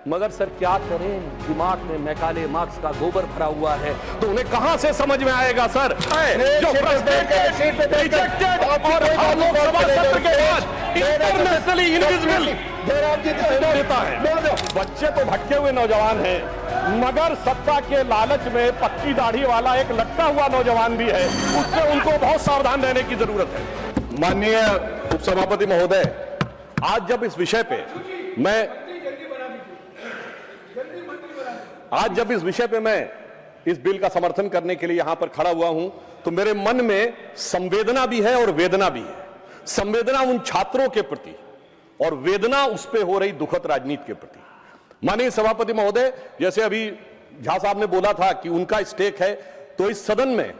मगर सर क्या करें, दिमाग में मैकाले मार्क्स का गोबर भरा हुआ है, तो उन्हें कहां से समझ में आएगा सर? जो फ्रस्ट्रेटेड, रिजेक्टेड और हर लोकसभा सत्र के बाद इंटरनेशनली इनविजिबल देता है। बच्चे तो भटके हुए नौजवान हैं, मगर सत्ता के लालच में पक्की दाढ़ी वाला एक लटका हुआ नौजवान भी है, उससे उनको बहुत सावधान रहने की जरूरत है। माननीय उपसभापति महोदय, आज जब इस विषय पे मैं इस बिल का समर्थन करने के लिए यहां पर खड़ा हुआ हूं, तो मेरे मन में संवेदना भी है और वेदना भी है। संवेदना उन छात्रों के प्रति और वेदना उस पे हो रही दुखद राजनीति के प्रति। माननीय सभापति महोदय, जैसे अभी झा साहब ने बोला था कि उनका स्टेक है, तो इस सदन में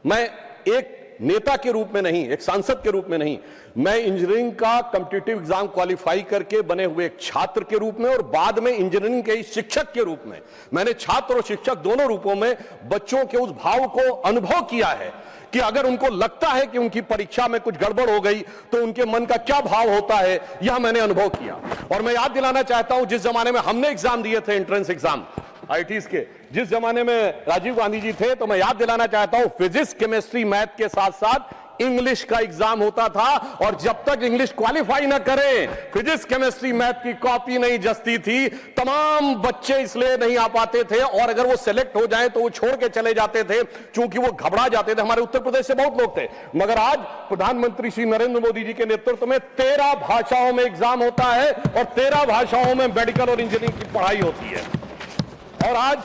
मैं एक नेता के रूप में नहीं, एक सांसद के रूप में नहीं, मैं इंजीनियरिंग का कॉम्पिटिटिव एग्जाम क्वालिफाई करके बने हुए एक छात्र के रूप में और बाद में इंजीनियरिंग के शिक्षक के रूप में, मैंने छात्र और शिक्षक दोनों रूपों में बच्चों के उस भाव को अनुभव किया है कि अगर उनको लगता है कि उनकी परीक्षा में कुछ गड़बड़ हो गई तो उनके मन का क्या भाव होता है, यह मैंने अनुभव किया। और मैं याद दिलाना चाहता हूं, जिस जमाने में हमने एग्जाम दिए थे, एंट्रेंस एग्जाम आईटीज के, जिस जमाने में राजीव गांधी जी थे, तो मैं याद दिलाना चाहता हूं फिजिक्स, केमिस्ट्री, मैथ के साथ साथ इंग्लिश का एग्जाम होता था, और जब तक इंग्लिश क्वालिफाई ना करें, फिजिक्स, केमिस्ट्री, मैथ की कॉपी नहीं जचती थी। तमाम बच्चे इसलिए नहीं आ पाते थे, और अगर वो सिलेक्ट हो जाए तो वो छोड़ के चले जाते थे, क्योंकि वो घबरा जाते थे। हमारे उत्तर प्रदेश से बहुत लोग थे, मगर आज प्रधानमंत्री श्री नरेंद्र मोदी जी के नेतृत्व में 13 भाषाओं में एग्जाम होता है और 13 भाषाओं में मेडिकल और इंजीनियरिंग की पढ़ाई होती है। और आज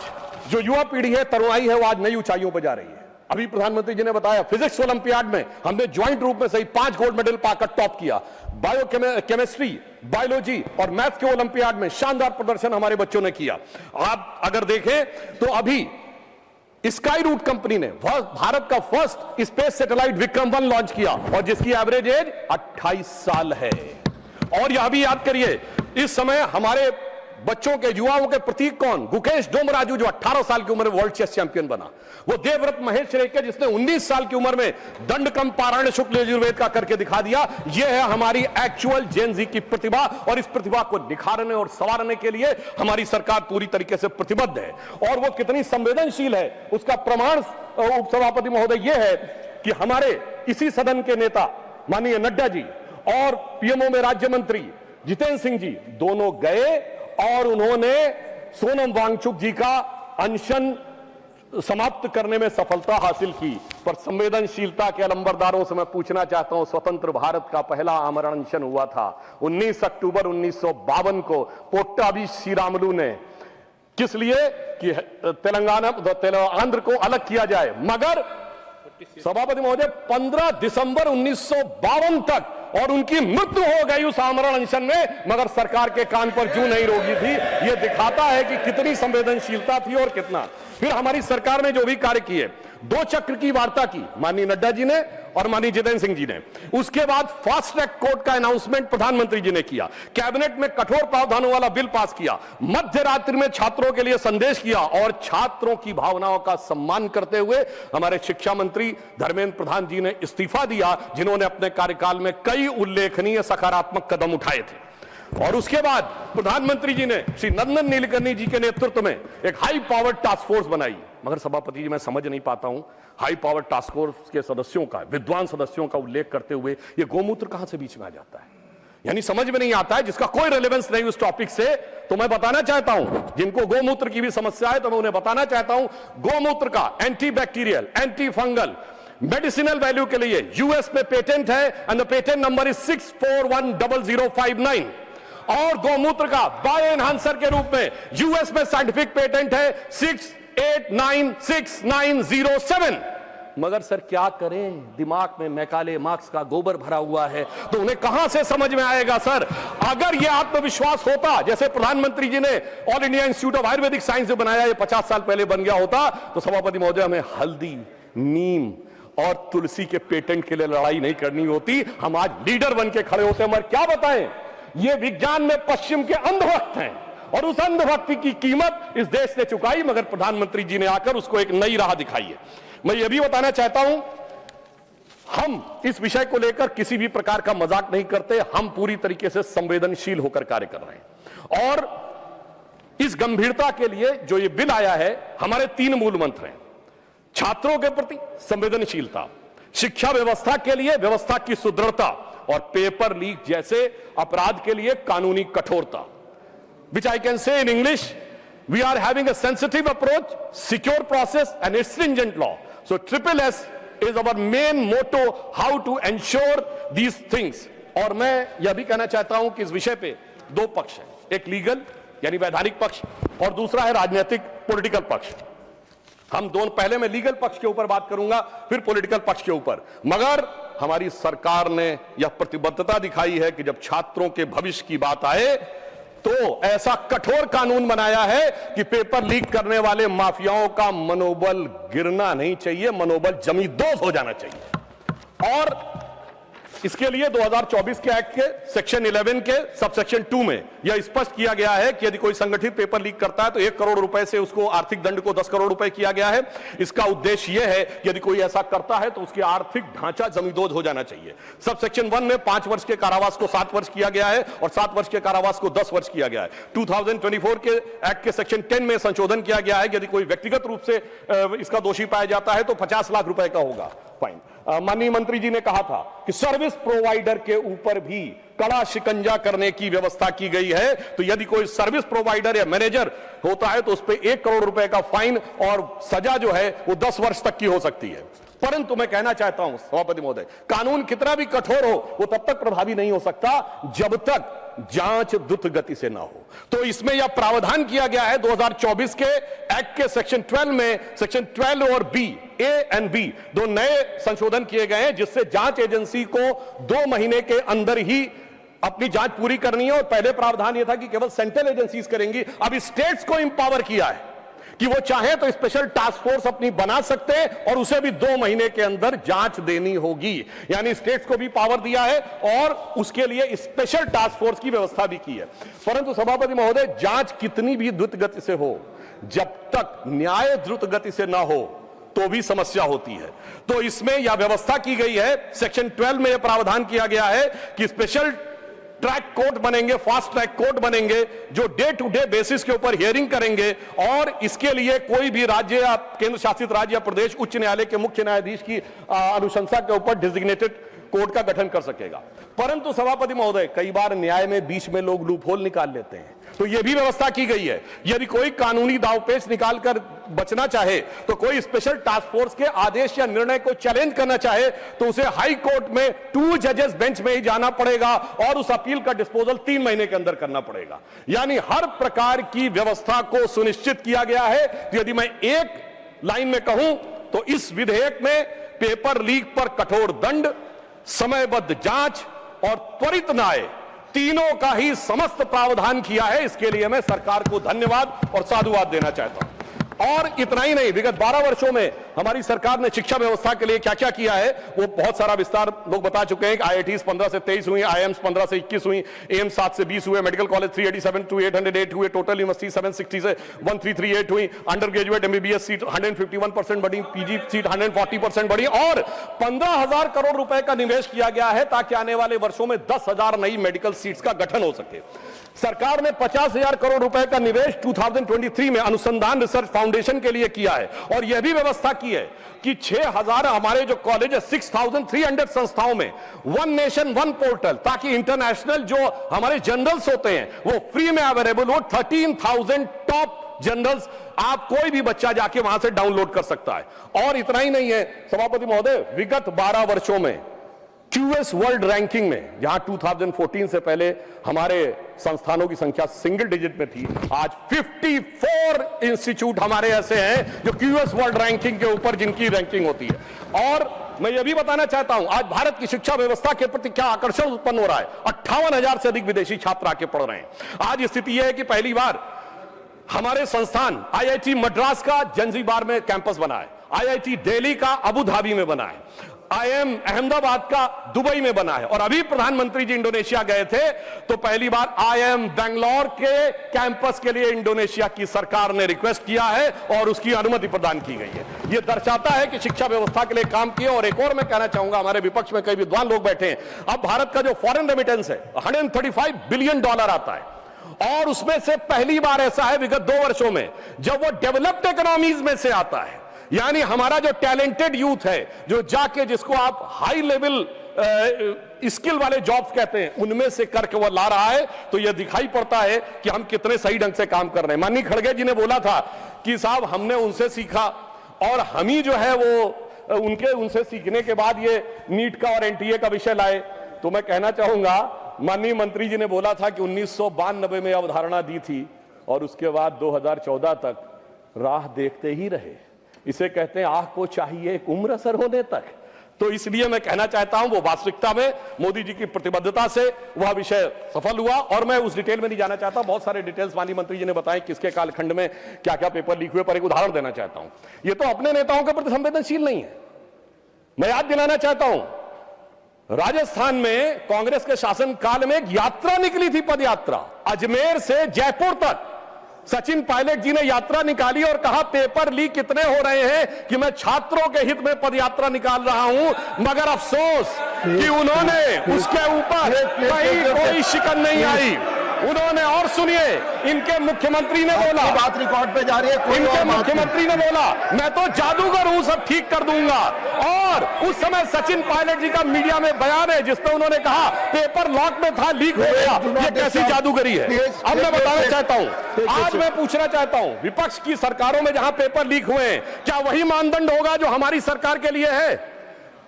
जो युवा पीढ़ी है, तरुणाई है, वो आज नई ऊंचाइयों पर जा रही है। अभी प्रधानमंत्री जी ने बताया, फिजिक्स ओलंपियाड में हमने ज्वाइंट रूप में सही 5 गोल्ड मेडल पाकर टॉप किया। केमिस्ट्री, बायोलॉजी और मैथ के ओलंपियाड में शानदार प्रदर्शन हमारे बच्चों ने किया। आप अगर देखें तो अभी स्काई रूट कंपनी ने भारत का first space satellite Vikram 1 launch किया, और जिसकी एवरेज एज 28 साल है। और यह भी याद करिए, इस समय हमारे बच्चों के, युवाओं के प्रतीक कौन? गुकेश डोमराजू, जो 18 साल की उम्र में वर्ल्ड चेस चैंपियन बना। वो देवव्रत महेश रेखे, जिसने 19 साल की उम्र में दंडकम पारायण शुक्ल यजुर्वेद का करके दिखा दिया। यह है हमारी एक्चुअल जेन जी की प्रतिभा, और इस प्रतिभा को निखारने और संवारने के लिए हमारी सरकार पूरी तरीके से प्रतिबद्ध है। और वो कितनी संवेदनशील है, उसका प्रमाण उपसभापति महोदय यह है कि हमारे इसी सदन के नेता माननीय नड्डा जी और पीएमओ में राज्य मंत्री जितेंद्र सिंह जी दोनों गए और उन्होंने सोनम वांगचुक जी का अनशन समाप्त करने में सफलता हासिल की। पर संवेदनशीलता के अलंबरदारों से मैं पूछना चाहता हूं, स्वतंत्र भारत का पहला आमरण अनशन हुआ था 19 अक्टूबर 1952 को पोट्टाभी श्रीरामुलु ने, किस लिए कि आंध्र को अलग किया जाए। मगर सभापति महोदय, 15 दिसंबर 1952 तक और उनकी मृत्यु हो गई उस आमरण अनशन में, मगर सरकार के कान पर जूं नहीं रोगी थी। यह दिखाता है कि कितनी संवेदनशीलता थी और कितना। फिर हमारी सरकार ने जो भी कार्य किए, 2 चक्र की वार्ता की माननीय नड्डा जी ने और माननीय जितेंद्र सिंह जी ने। उसके बाद फास्ट ट्रैक कोर्ट का अनाउंसमेंट प्रधानमंत्री जी ने किया, कैबिनेट में कठोर प्रावधानों वाला बिल पास किया, मध्य रात्रि में छात्रों के लिए संदेश किया, और छात्रों की भावनाओं का सम्मान करते हुए हमारे शिक्षा मंत्री धर्मेंद्र प्रधान जी ने इस्तीफा दिया, जिन्होंने अपने कार्यकाल में कई उल्लेखनीय सकारात्मक कदम उठाए थे। और उसके बाद प्रधानमंत्री जी ने श्री नंदन नीलकर्णी जी के नेतृत्व में एक हाई पावर टास्क फोर्स बनाई। मगर सभापति जी, मैं समझ नहीं पाता हूं, हाई पावर टास्क फोर्स के सदस्यों का, विद्वान सदस्यों का उल्लेख करते हुए ये गोमूत्र कहां से बीच में आ जाता है? यानी समझ में नहीं आता है, जिसका कोई रेलेवेंस नहीं उस टॉपिक से। तो मैं बताना चाहता हूं, जिनको गोमूत्र की भी समस्या है, तो मैं उन्हें बताना चाहता हूं, गोमूत्र का anti bacterial, anti fungal, medicinal value के लिए यूएस में पेटेंट है, and the patent number is 6410059। और गोमूत्र का बायो एनहांसर के रूप में यूएस में साइंटिफिक पेटेंट है 6896907। मगर सर क्या करें, दिमाग में मैकाले मार्क्स का गोबर भरा हुआ है, तो उन्हें कहां से समझ में आएगा सर? अगर यह आत्मविश्वास होता, जैसे प्रधानमंत्री जी ने all India institute of Ayurvedic science जो बनाया, ये 50 साल पहले बन गया होता, तो सभापति महोदय हमें हल्दी, नीम और तुलसी के पेटेंट के लिए लड़ाई नहीं करनी होती, हम आज लीडर बन के खड़े होते। मगर क्या बताएं, ये विज्ञान में पश्चिम के अंधभक्त हैं, और उस अंधभक्ति की कीमत इस देश ने चुकाई, मगर प्रधानमंत्री जी ने आकर उसको एक नई राह दिखाई है। मैं ये भी बताना चाहता हूं, हम इस विषय को लेकर किसी भी प्रकार का मजाक नहीं करते, हम पूरी तरीके से संवेदनशील होकर कार्य कर रहे हैं। और इस गंभीरता के लिए जो ये बिल आया है, हमारे 3 मूल मंत्र हैं। छात्रों के प्रति संवेदनशीलता, शिक्षा व्यवस्था के लिए व्यवस्था की सुदृढ़ता और पेपर लीक जैसे अपराध के लिए कानूनी कठोरता। Which I can say in English, we are having a sensitive approach, secure process and a stringent law. So triple S is our main motto, how to ensure these things. और मैं यह भी कहना चाहता हूं कि इस विषय पे 2 पक्ष हैं, एक लीगल यानी वैधानिक पक्ष और दूसरा है राजनीतिक पॉलिटिकल पक्ष। हम दोनों, पहले मैं लीगल पक्ष के ऊपर बात करूंगा, फिर पॉलिटिकल पक्ष के ऊपर। मगर हमारी सरकार ने यह प्रतिबद्धता दिखाई है कि जब छात्रों के भविष्य की बात आए तो ऐसा कठोर कानून बनाया है कि पेपर लीक करने वाले माफियाओं का मनोबल गिरना नहीं चाहिए, मनोबल जमींदोज हो जाना चाहिए। और इसके लिए 2024 के एक्ट के सेक्शन 11 के सबसेक्शन 2 में यह स्पष्ट किया गया है कि यदि कोई संगठित पेपर लीक करता है तो 1 करोड़ रुपए से उसको आर्थिक दंड को 10 करोड़ रुपए किया गया है। इसका उद्देश्य यह है कि यदि कोई ऐसा करता है तो उसकी आर्थिक ढांचा जमींदोज हो जाना चाहिए। सबसेक्शन 1 में 5 वर्ष के कारावास को 7 वर्ष किया गया है और 7 वर्ष के कारावास को 10 वर्ष किया गया है। 2024 के एक्ट के सेक्शन 10 में संशोधन किया गया है कि यदि कोई व्यक्तिगत रूप से इसका दोषी पाया जाता है तो 50 लाख रुपए का होगा फाइन। माननीय मंत्री जी ने कहा था कि सर्विस प्रोवाइडर के ऊपर भी कड़ा शिकंजा करने की व्यवस्था की गई है। तो यदि कोई सर्विस प्रोवाइडर या मैनेजर होता है तो उस पर 1 करोड़ रुपए का फाइन और सजा जो है वो 10 वर्ष तक की हो सकती है। परंतु मैं कहना चाहता हूं सभापति महोदय, कानून कितना भी कठोर हो वो तब तक प्रभावी नहीं हो सकता जब तक जांच द्रुत गति से ना हो। तो इसमें यह प्रावधान किया गया है 2024 के एक्ट के सेक्शन 12 में, सेक्शन 12 और बी, ए एंड बी 2 नए संशोधन किए गए हैं जिससे जांच एजेंसी को 2 महीने के अंदर ही अपनी जांच पूरी करनी है। और पहले प्रावधान यह था कि केवल सेंट्रल एजेंसीज करेंगी, अब स्टेट्स को इंपावर किया है कि वो चाहे तो स्पेशल टास्क फोर्स अपनी बना सकते हैं और उसे भी 2 महीने के अंदर जांच देनी होगी। यानी स्टेट्स को भी पावर दिया है और उसके लिए स्पेशल टास्क फोर्स की व्यवस्था भी की है। परंतु सभापति महोदय, जांच कितनी भी द्रुत गति से हो, जब तक न्याय द्रुत गति से ना हो तो भी समस्या होती है। तो इसमें यह व्यवस्था की गई है, सेक्शन 12 में यह प्रावधान किया गया है कि स्पेशल ट्रैक कोर्ट बनेंगे, फास्ट ट्रैक कोर्ट बनेंगे जो डे टू डे बेसिस के ऊपर हियरिंग करेंगे और इसके लिए कोई भी राज्य या केंद्र शासित राज्य या प्रदेश उच्च न्यायालय के मुख्य न्यायाधीश की अनुशंसा के ऊपर डेजिग्नेटेड कोर्ट का गठन कर सकेगा। परंतु सभापति महोदय, कई बार न्याय में बीच में लोग लूपहोल निकाल लेते हैं, तो यह भी व्यवस्था की गई है यदि कोई कानूनी दावपेच निकालकर बचना चाहे तो कोई स्पेशल टास्क फोर्स के आदेश या निर्णय को चैलेंज करना चाहे तो उसे हाई कोर्ट में 2 जजेस बेंच में ही जाना पड़ेगा और उस अपील का डिस्पोजल 3 महीने के अंदर करना पड़ेगा। यानी हर प्रकार की व्यवस्था को सुनिश्चित किया गया है। तो यदि मैं एक लाइन में कहूं तो इस विधेयक में पेपर लीक पर कठोर दंड, समयबद्ध जांच और त्वरित न्याय, तीनों का ही समस्त प्रावधान किया है। इसके लिए मैं सरकार को धन्यवाद और साधुवाद देना चाहता हूं। और इतना ही नहीं, विगत 12 वर्षों में हमारी सरकार ने शिक्षा व्यवस्था के लिए क्या क्या किया है वो बहुत सारा विस्तार लोग बता चुके हैं। IITs 15 से 23 हुई, IIMs 15 से 21 हुई, एम्स 7 से 20 हुए, मेडिकल कॉलेज 387 to 808 हुए, टोटल यूनिवर्सिटी 760 से 1338 हुई, अंडर ग्रेजुएट MBBS सीट 151% बढ़ी, PG सीट 140% बढ़ी और 15,000 करोड़ रुपए का निवेश किया गया है ताकि आने वाले वर्षों में 10,000 नई मेडिकल सीट्स का गठन हो सके। सरकार ने 50,000 करोड़ रुपए का निवेश 2023 में अनुसंधान रिसर्च फाउंडेशन के लिए किया है और यह भी व्यवस्था की है कि 6,000 हमारे जो कॉलेज है 6,300 संस्थाओं में 1 नेशन 1 पोर्टल, ताकि इंटरनेशनल जो हमारे जर्नल्स होते हैं वो फ्री में अवेलेबल हो। 13,000 टॉप जर्नल्स आप कोई भी बच्चा जाके वहां से डाउनलोड कर सकता है। और इतना ही नहीं है सभापति महोदय, विगत 12 वर्षों में QS वर्ल्ड रैंकिंग में, जहां 2014 से पहले हमारे संस्थानों की संख्या सिंगल डिजिट में थी, आज 54 इंस्टीट्यूट हमारे ऐसे हैं जो QS वर्ल्ड रैंकिंग के ऊपर जिनकी रैंकिंग होती है। और मैं यह भी बताना चाहता हूं आज भारत की शिक्षा व्यवस्था के प्रति क्या आकर्षण उत्पन्न हो रहा है। 58,000 से अधिक विदेशी छात्र आके पढ़ रहे हैं। आज स्थिति यह है कि पहली बार हमारे संस्थान IIT मद्रास का जंजीबार में कैंपस बना है, IIT दिल्ली का अबू धाबी में बना है, IIM अहमदाबाद का दुबई में बना है। और अभी प्रधानमंत्री जी इंडोनेशिया गए थे तो पहली बार IIM बेंगलोर के कैंपस के लिए इंडोनेशिया की सरकार ने रिक्वेस्ट किया है और उसकी अनुमति प्रदान की गई है। यह दर्शाता है कि शिक्षा व्यवस्था के लिए काम किए। और एक और मैं कहना चाहूंगा, हमारे विपक्ष में कई विद्वान लोग बैठे हैं, अब भारत का जो फॉरेन रेमिटेंस है $135 बिलियन आता है और उसमें से पहली बार ऐसा है विगत 2 वर्षों में जब वो डेवलप्ड इकोनॉमीज में से आता है, यानी हमारा जो टैलेंटेड यूथ है, जो जाके जिसको आप हाई लेवल स्किल वाले जॉब्स कहते हैं, उनमें से करके वो ला रहा है, तो यह दिखाई पड़ता है कि हम कितने सही ढंग से काम कर रहे हैं। माननीय खड़गे जी ने बोला था कि साहब हमने उनसे सीखा और हम ही जो है वो उनसे सीखने के बाद ये नीट का और एनटीए का विषय लाए। तो मैं कहना चाहूंगा, माननीय मंत्री जी ने बोला था कि 1992 में अवधारणा दी थी और उसके बाद 2014 तक राह देखते ही रहे। इसे कहते हैं आंख को चाहिए एक उम्र असर होने तक। तो इसलिए मैं कहना चाहता हूं वो वास्तविकता में मोदी जी की प्रतिबद्धता से वह विषय सफल हुआ। और मैं उस डिटेल में नहीं जाना चाहता, बहुत सारे डिटेल्स माननीय मंत्री जी ने बताए किसके कालखंड में क्या क्या पेपर लीक हुए, पर एक उदाहरण देना चाहता हूं। ये तो अपने नेताओं के प्रति संवेदनशील नहीं है। मैं याद दिलाना चाहता हूं, राजस्थान में कांग्रेस के शासन काल में एक यात्रा निकली थी, पद यात्रा, अजमेर से जयपुर तक। सचिन पायलट जी ने यात्रा निकाली और कहा पेपर लीक कितने हो रहे हैं कि मैं छात्रों के हित में पदयात्रा निकाल रहा हूं, मगर अफसोस कि उन्होंने उसके ऊपर कहीं कोई शिकन नहीं आई। उन्होंने, और सुनिए, इनके मुख्यमंत्री ने बोला, बात रिकॉर्ड पे जा रही है, इनके मुख्यमंत्री ने बोला मैं तो जादूगर हूं, सब ठीक कर दूंगा। और उस समय सचिन पायलट जी का मीडिया में बयान है जिसमें उन्होंने कहा पेपर लॉक में था, लीक हो गया। ये कैसी जादूगरी है? अब मैं बताना चाहता हूं, आज मैं पूछना चाहता हूं, विपक्ष की सरकारों में जहां पेपर लीक हुए हैं, क्या वही मानदंड होगा जो हमारी सरकार के लिए है?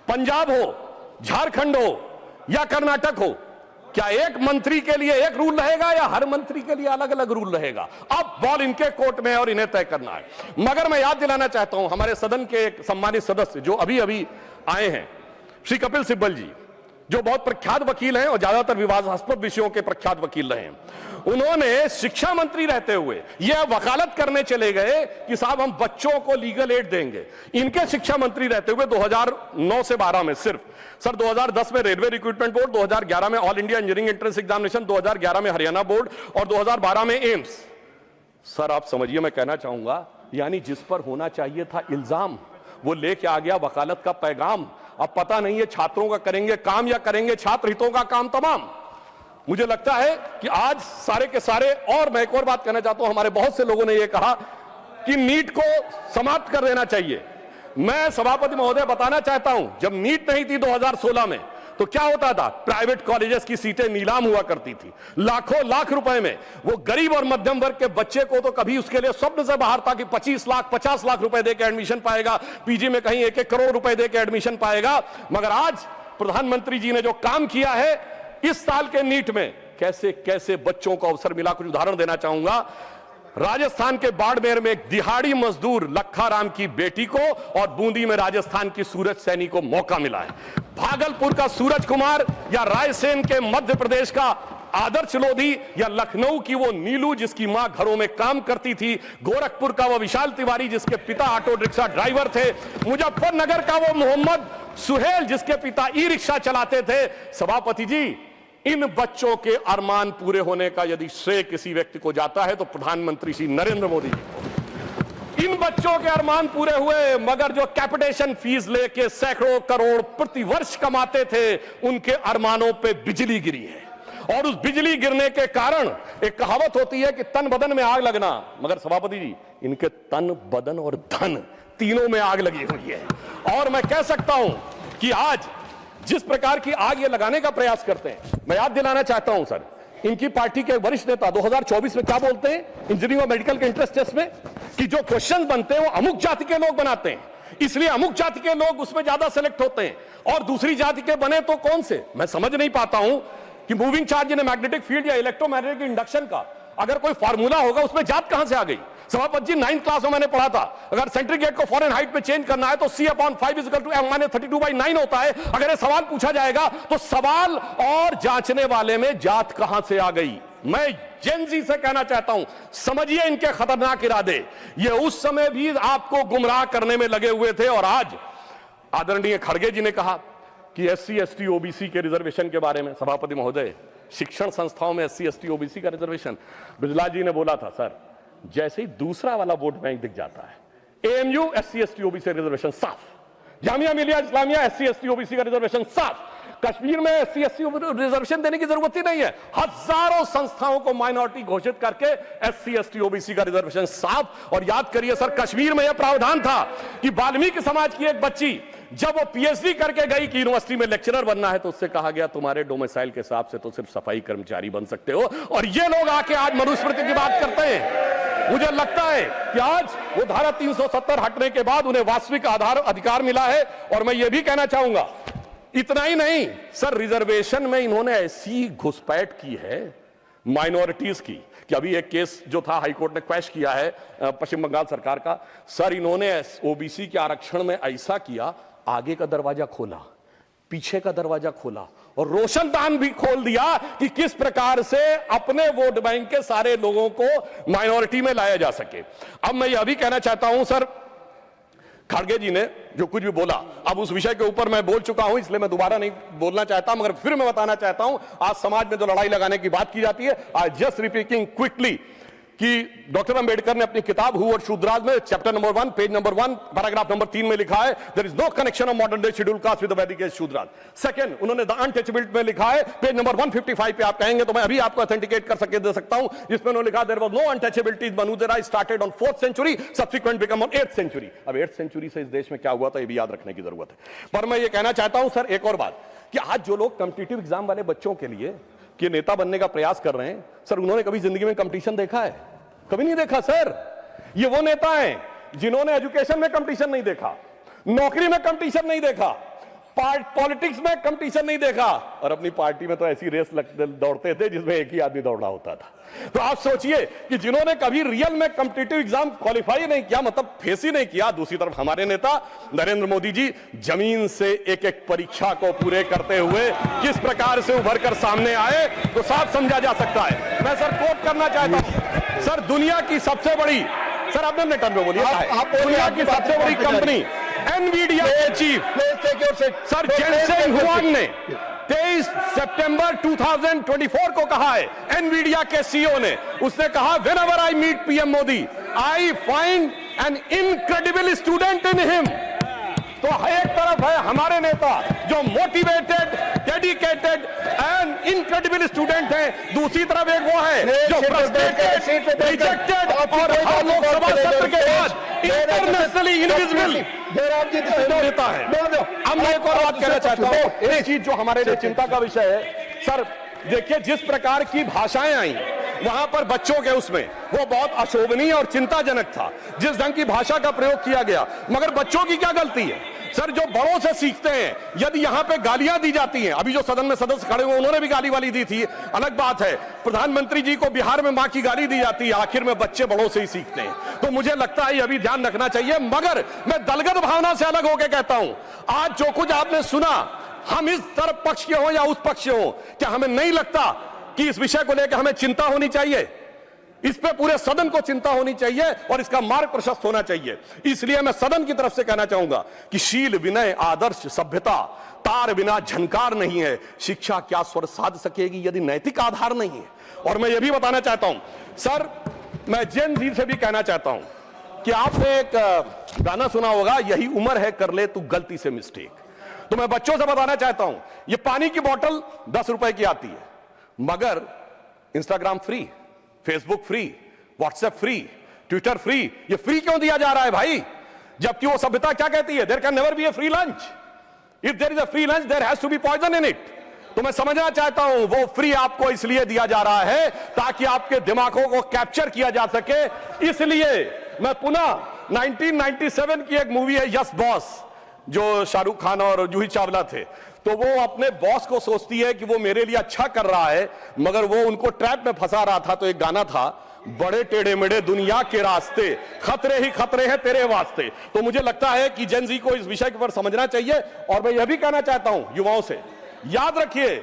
पंजाब हो, झारखंड हो या कर्नाटक हो, क्या एक मंत्री के लिए एक रूल रहेगा या हर मंत्री के लिए अलग अलग रूल रहेगा? अब बॉल इनके कोर्ट में है और इन्हें तय करना है। मगर मैं याद दिलाना चाहता हूं, हमारे सदन के एक सम्मानित सदस्य जो अभी अभी आए हैं, श्री कपिल सिब्बल जी, जो बहुत प्रख्यात वकील हैं और ज्यादातर विवादास्पद विषयों के प्रख्यात वकील रहे हैं, उन्होंने शिक्षा मंत्री रहते हुए यह वकालत करने चले गए कि साहब हम बच्चों को लीगल एड देंगे। इनके शिक्षा मंत्री रहते हुए 2009 से 12 में सिर्फ, सर 2010 में रेलवे रिक्रूटमेंट बोर्ड, 2011 में all India engineering entrance examination, 2011 में हरियाणा बोर्ड और 2012 में एम्स। सर आप समझिए, मैं कहना चाहूंगा, यानी जिस पर होना चाहिए था इल्जाम, वो लेके आ गया वकालत का पैगाम। अब पता नहीं है छात्रों का करेंगे काम या करेंगे छात्र हितों का काम तमाम। मुझे लगता है कि आज सारे के सारे, और मैं एक और बात कहना चाहता हूं, हमारे बहुत से लोगों ने यह कहा कि नीट को समाप्त कर देना चाहिए। मैं सभापति महोदय बताना चाहता हूं, जब नीट नहीं थी 2016 में, तो क्या होता था? प्राइवेट कॉलेजेस की सीटें नीलाम हुआ करती थी, लाखों लाख रुपए में। वो गरीब और मध्यम वर्ग के बच्चे को तो कभी उसके लिए स्वप्न से बाहर था कि 25 लाख 50 लाख रुपए देकर एडमिशन पाएगा, पीजी में कहीं 1-1 करोड़ रुपए देकर एडमिशन पाएगा। मगर आज प्रधानमंत्री जी ने जो काम किया है इस साल के नीट में, कैसे कैसे बच्चों को अवसर मिला। कुछ उदाहरण देना चाहूंगा। राजस्थान के बाड़मेर में एक दिहाड़ी मजदूर लखा की बेटी को और बूंदी में राजस्थान की सूरज सैनी को मौका मिला है। भागलपुर का सूरज कुमार या रायसेन के मध्य प्रदेश का आदर्श लोधी या लखनऊ की वो नीलू जिसकी मां घरों में काम करती थी, गोरखपुर का वो विशाल तिवारी जिसके पिता ऑटो रिक्शा ड्राइवर थे, मुजफ्फरनगर का वो मोहम्मद सुहेल जिसके पिता ई रिक्शा चलाते थे। सभापति जी, इन बच्चों के अरमान पूरे होने का यदि श्रेय किसी व्यक्ति को जाता है तो प्रधानमंत्री श्री नरेंद्र मोदी जी को। इन बच्चों के अरमान पूरे हुए, मगर जो कैपिटेशन फीस लेके सैकड़ों करोड़ प्रति वर्ष कमाते थे, उनके अरमानों पे बिजली गिरी है। और उस बिजली गिरने के कारण एक कहावत होती है कि तन बदन में आग लगना, मगर सभापति जी इनके तन बदन और धन तीनों में आग लगी हुई है। और मैं कह सकता हूं कि आज जिस प्रकार की आग ये लगाने का प्रयास करते हैं, मैं याद दिलाना चाहता हूं सर, इनकी पार्टी के वरिष्ठ नेता 2024 में क्या बोलते हैं इंजीनियरिंग और मेडिकल के इंट्रेंस टेस्ट में, कि जो क्वेश्चन बनते हैं वो अमुक जाति के लोग बनाते हैं, इसलिए अमुक जाति के लोग उसमें ज्यादा सेलेक्ट होते हैं, और दूसरी जाति के बने तो कौन से। मैं समझ नहीं पाता हूं कि moving charge in magnetic field या इलेक्ट्रोमैग्नेटिक इंडक्शन का अगर कोई फार्मूला होगा उसमें जात कहां से आ गई। सभापति जी 9th क्लास में मैंने पढ़ा था, अगर सेंट्रीग्रेड को फॉरेनहाइट में चेंज करना है तो C/5 = M-32/9 होता है। अगर ये सवाल पूछा जाएगा तो सवाल और जांचने वाले में जात कहां से आ गई। मैं जेनजी से कहना चाहता हूं, समझिए इनके खतरनाक इरादे। ये उस समय भी आपको गुमराह करने में लगे हुए थे, और आज आदरणीय खड़गे जी ने कहा कि SC ST OBC के रिजर्वेशन के बारे में। सभापति महोदय, शिक्षण संस्थाओं में SC ST OBC का रिजर्वेशन, बिजला जी ने बोला था सर, जैसे ही दूसरा वाला वोट बैंक दिख जाता है, AMU SC ST OBC reservation साफ, Jamia Millia Islamia SC ST OBC का रिजर्वेशन साफ, कश्मीर में एससी एसटी रिजर्वेशन देने की जरूरत ही नहीं है। हजारों संस्थाओं को माइनॉरिटी घोषित करके एससी एसटी ओबीसी का रिजर्वेशन साफ। और याद करिए सर, कश्मीर में यह प्रावधान था कि वाल्मीकि समाज की एक बच्ची जब वो पीएचडी करके गई कि यूनिवर्सिटी में लेक्चरर बनना है, तो उससे कहा गया तुम्हारे डोमिसाइल के हिसाब से तो सिर्फ सफाई कर्मचारी बन सकते हो। और ये लोग आके आज मनुस्मृति की बात करते हैं। मुझे लगता है कि आज वो धारा 370 हटने के बाद उन्हें वास्तविक अधिकार मिला है। और मैं ये भी कहना चाहूंगा, इतना ही नहीं सर, रिजर्वेशन में इन्होंने ऐसी घुसपैठ की है माइनॉरिटीज की कि अभी एक केस जो था हाईकोर्ट ने क्वैश किया है पश्चिम बंगाल सरकार का। सर, इन्होंने ओबीसी के आरक्षण में ऐसा किया, आगे का दरवाजा खोला, पीछे का दरवाजा खोला और रोशनदान भी खोल दिया कि किस प्रकार से अपने वोट बैंक के सारे लोगों को माइनॉरिटी में लाया जा सके। अब मैं यह भी कहना चाहता हूं सर, खड़गे जी ने जो कुछ भी बोला, अब उस विषय के ऊपर मैं बोल चुका हूं, इसलिए मैं दोबारा नहीं बोलना चाहता, मगर फिर मैं बताना चाहता हूं, आज समाज में जो लड़ाई लगाने की बात की जाती है, आई जस्ट रिपीटिंग क्विकली कि डॉक्टर अंबेडकर ने अपनी किताब हु और शूद्राज में chapter number 1 page number 1 paragraph number 3 में लिखा है, there is no connection of modern day schedule caste with the Vedic age Shudras. Second, उन्होंने द अनटचेबिलिटी में लिखा है, पेज नंबर 155 पे आप कहेंगे तो मैं अभी आपको ऑथेंटिकेट कर दे सकता हूं, जिसमें उन्होंने लिखा देयर वाज नो अनटचेबिलिटी, मनुदेरा started on 4th century, subsequent become on 8th century. अब 8th सेंचुरी से इस देश में क्या हुआ था, ये भी याद रखने की जरूरत है। पर मैं ये कहना चाहता हूं सर एक और बात, कि आज जो लोग कॉम्पिटिटिव एग्जाम वाले बच्चों के लिए कि नेता बनने का प्रयास कर रहे हैं, सर उन्होंने कभी जिंदगी में कंपटीशन देखा है? कभी नहीं देखा सर। ये वो नेता हैं जिन्होंने एजुकेशन में कंपटीशन नहीं देखा, नौकरी में कंपटीशन नहीं देखा, पॉलिटिक्स में कंपटीशन नहीं देखा, और अपनी पार्टी में तो ऐसी रेस दौड़ते थे जिसमें एक ही आदमी दौड़ना होता था। तो आप सोचिए कि जिन्होंने कभी रियल में कॉम्पिटिटिव एग्जाम क्वालिफाई नहीं किया, मतलब फेस ही नहीं किया। दूसरी तरफ हमारे नेता नरेंद्र मोदी जी जमीन से एक एक परीक्षा को पूरे करते हुए किस प्रकार से उभर कर सामने आए, तो साफ समझा जा सकता है। मैं सर कोट करना चाहता हूं सर, दुनिया की सबसे बड़ी, सर आपने अपने टर्म में बोलिए, दुनिया की सबसे बड़ी कंपनी एनवीडिया के चीफ सर जेनसेन हुआंग ने 23 सितंबर 2024 को कहा है, एनवीडिया के सीईओ ने, उसने कहा whenever I meet PM Modi I find an incredible student in him. तो एक तरफ है हमारे नेता जो motivated, dedicated and incredible student हैं, दूसरी तरफ एक वो है जो फ्रस्ट्रेटेड, रिजेक्टेड और हर लोकसभा सत्र के बाद इंटरनेशनली इनविजिबल नेता है। अब मैं एक और बात कहना चाहता हूं, एक चीज जो हमारे लिए चिंता का विषय है सर, देखिए जिस प्रकार की भाषाएं आई वहां पर बच्चों के उसमें वो बहुत अशोभनीय और चिंताजनक था, जिस ढंग की भाषा का प्रयोग किया गया। मगर बच्चों की क्या गलती है सर, जो बड़ों से सीखते हैं। यदि यहां पे गालियां दी जाती हैं, अभी जो सदन में सदस्य खड़े हुए उन्होंने भी गाली वाली दी थी, अलग बात है। प्रधानमंत्री जी को बिहार में मां की गाली दी जाती है, आखिर में बच्चे बड़ों से ही सीखते हैं। तो मुझे लगता है अभी ध्यान रखना चाहिए। मगर मैं दलगत भावना से अलग होकर कहता हूं, आज जो कुछ आपने सुना, हम इस तरफ पक्ष के हो या उस पक्ष के हो, क्या हमें नहीं लगता कि इस विषय को लेकर हमें चिंता होनी चाहिए? इस पे पूरे सदन को चिंता होनी चाहिए और इसका मार्ग प्रशस्त होना चाहिए। इसलिए मैं सदन की तरफ से कहना चाहूंगा कि शील, विनय, आदर्श, सभ्यता तार बिना झनकार नहीं है। शिक्षा क्या स्वर साध सकेगी यदि नैतिक आधार नहीं है? और मैं यह भी बताना चाहता हूं सर, मैं जेन जी से भी कहना चाहता हूं कि आपने एक गाना सुना होगा, यही उम्र है कर ले तू गलती से मिस्टेक। तो मैं बच्चों से बताना चाहता हूं, ये पानी की बोतल 10 रुपए की आती है, मगर Instagram free, Facebook free, WhatsApp free, Twitter free, ये फ्री क्यों दिया जा रहा है भाई? जबकि वो सभ्यता क्या कहती है, there can never be a free lunch, if there is a free lunch there has to be poison in it. तो मैं समझना चाहता हूं वो फ्री आपको इसलिए दिया जा रहा है ताकि आपके दिमागों को कैप्चर किया जा सके। इसलिए मैं पुनः 1997 की एक मूवी है यस बॉस, जो शाहरुख खान और जूही चावला थे, तो वो अपने बॉस को सोचती है कि वो मेरे लिए अच्छा कर रहा है, मगर वो उनको ट्रैप में फंसा रहा था। तो एक गाना था, बड़े टेढ़े मेढ़े दुनिया के रास्ते, खतरे ही खतरे हैं तेरे वास्ते। तो मुझे लगता है कि जेन जी को इस विषय के ऊपर समझना चाहिए। और मैं यह भी कहना चाहता हूं युवाओं से, याद रखिए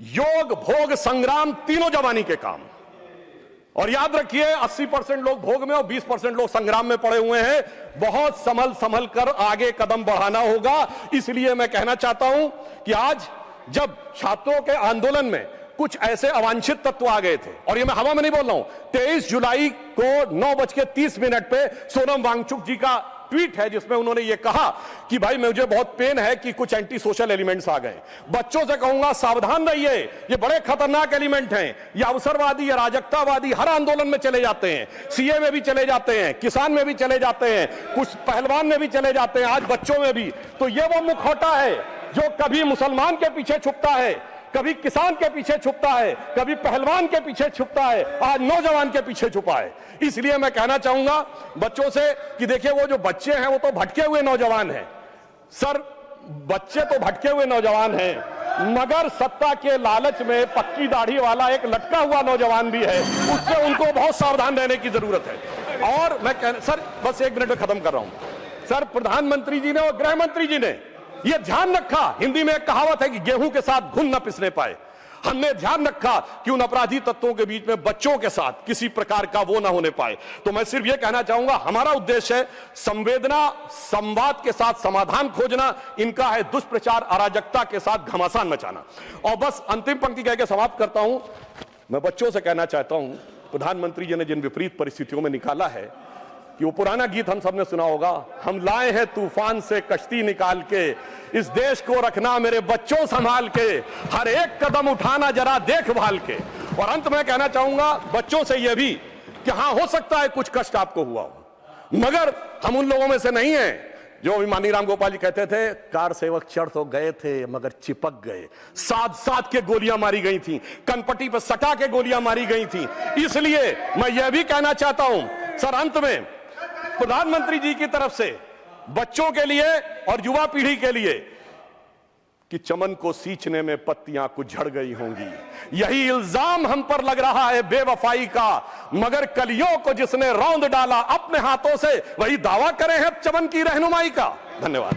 योग, भोग, संग्राम तीनों जवानी के काम। और याद रखिए 80% लोग भोग में और 20% लोग संग्राम में पड़े हुए हैं। बहुत संभल कर आगे कदम बढ़ाना होगा। इसलिए मैं कहना चाहता हूं कि आज जब छात्रों के आंदोलन में कुछ ऐसे अवांछित तत्व आ गए थे, और ये मैं हवा में नहीं बोल रहा हूं, 23 जुलाई को 9:30 पे सोनम वांगचुक जी का ट्वीट है जिसमें उन्होंने ये कहा कि भाई मुझे बहुत पेन है कि कुछ एंटी सोशल एलिमेंट्स आ गए। बच्चों से कहूंगा सावधान रहिए, ये बड़े खतरनाक एलिमेंट हैं, ये अवसरवादी, ये राजकतावादी हर आंदोलन में चले जाते हैं, सीए में भी चले जाते हैं, किसान में भी चले जाते हैं, कुछ पहलवान में भी चले जाते हैं, आज बच्चों में भी। तो ये वो मुखौटा है जो कभी मुसलमान के पीछे छुपता है, कभी किसान के पीछे छुपता है, कभी पहलवान के पीछे छुपता है, आज नौजवान के पीछे छुपा है। इसलिए मैं कहना चाहूंगा बच्चों से कि देखिए वो जो बच्चे हैं वो तो भटके हुए नौजवान हैं। सर, बच्चे तो भटके हुए नौजवान हैं, मगर सत्ता के लालच में पक्की दाढ़ी वाला एक लटका हुआ नौजवान भी है, उससे उनको बहुत सावधान रहने की जरूरत है। और मैं सर बस 1 मिनट में खत्म कर रहा हूं। सर, प्रधानमंत्री जी ने और गृह मंत्री जी ने यह ध्यान रखा, हिंदी में एक कहावत है कि गेहूं के साथ घुन न पिसने पाए। हमने ध्यान रखा कि उन अपराधी तत्वों के बीच में बच्चों के साथ किसी प्रकार का वो ना होने पाए। तो मैं सिर्फ यह कहना चाहूंगा, हमारा उद्देश्य है संवेदना, संवाद के साथ समाधान खोजना, इनका है दुष्प्रचार, अराजकता के साथ घमासान मचाना। और बस अंतिम पंक्ति कह के समाप्त करता हूं। मैं बच्चों से कहना चाहता हूं, प्रधानमंत्री जी ने जिन विपरीत परिस्थितियों में निकाला है कि वो पुराना गीत हम सबने सुना होगा, हम लाए हैं तूफान से कश्ती निकाल के, इस देश को रखना मेरे बच्चों संभाल के, हर एक कदम उठाना जरा देखभाल के। और अंत में कहना चाहूंगा बच्चों से यह भी कि हां, हो सकता है कुछ कष्ट आपको हुआ हो, मगर हम उन लोगों में से नहीं हैं जो अभिमानी राम गोपाल जी कहते थे, कार सेवक चढ़ तो गए थे मगर चिपक गए, साथ साथ के गोलियां मारी गई थी, कनपट्टी पर सटा के गोलियां मारी गई थी। इसलिए मैं यह भी कहना चाहता हूं सर, अंत में प्रधानमंत्री जी की तरफ से बच्चों के लिए और युवा पीढ़ी के लिए कि चमन को सींचने में पत्तियां कुछ झड़ गई होंगी, यही इल्जाम हम पर लग रहा है बेवफाई का, मगर कलियों को जिसने रौंद डाला अपने हाथों से, वही दावा करे हैं चमन की रहनुमाई का। धन्यवाद।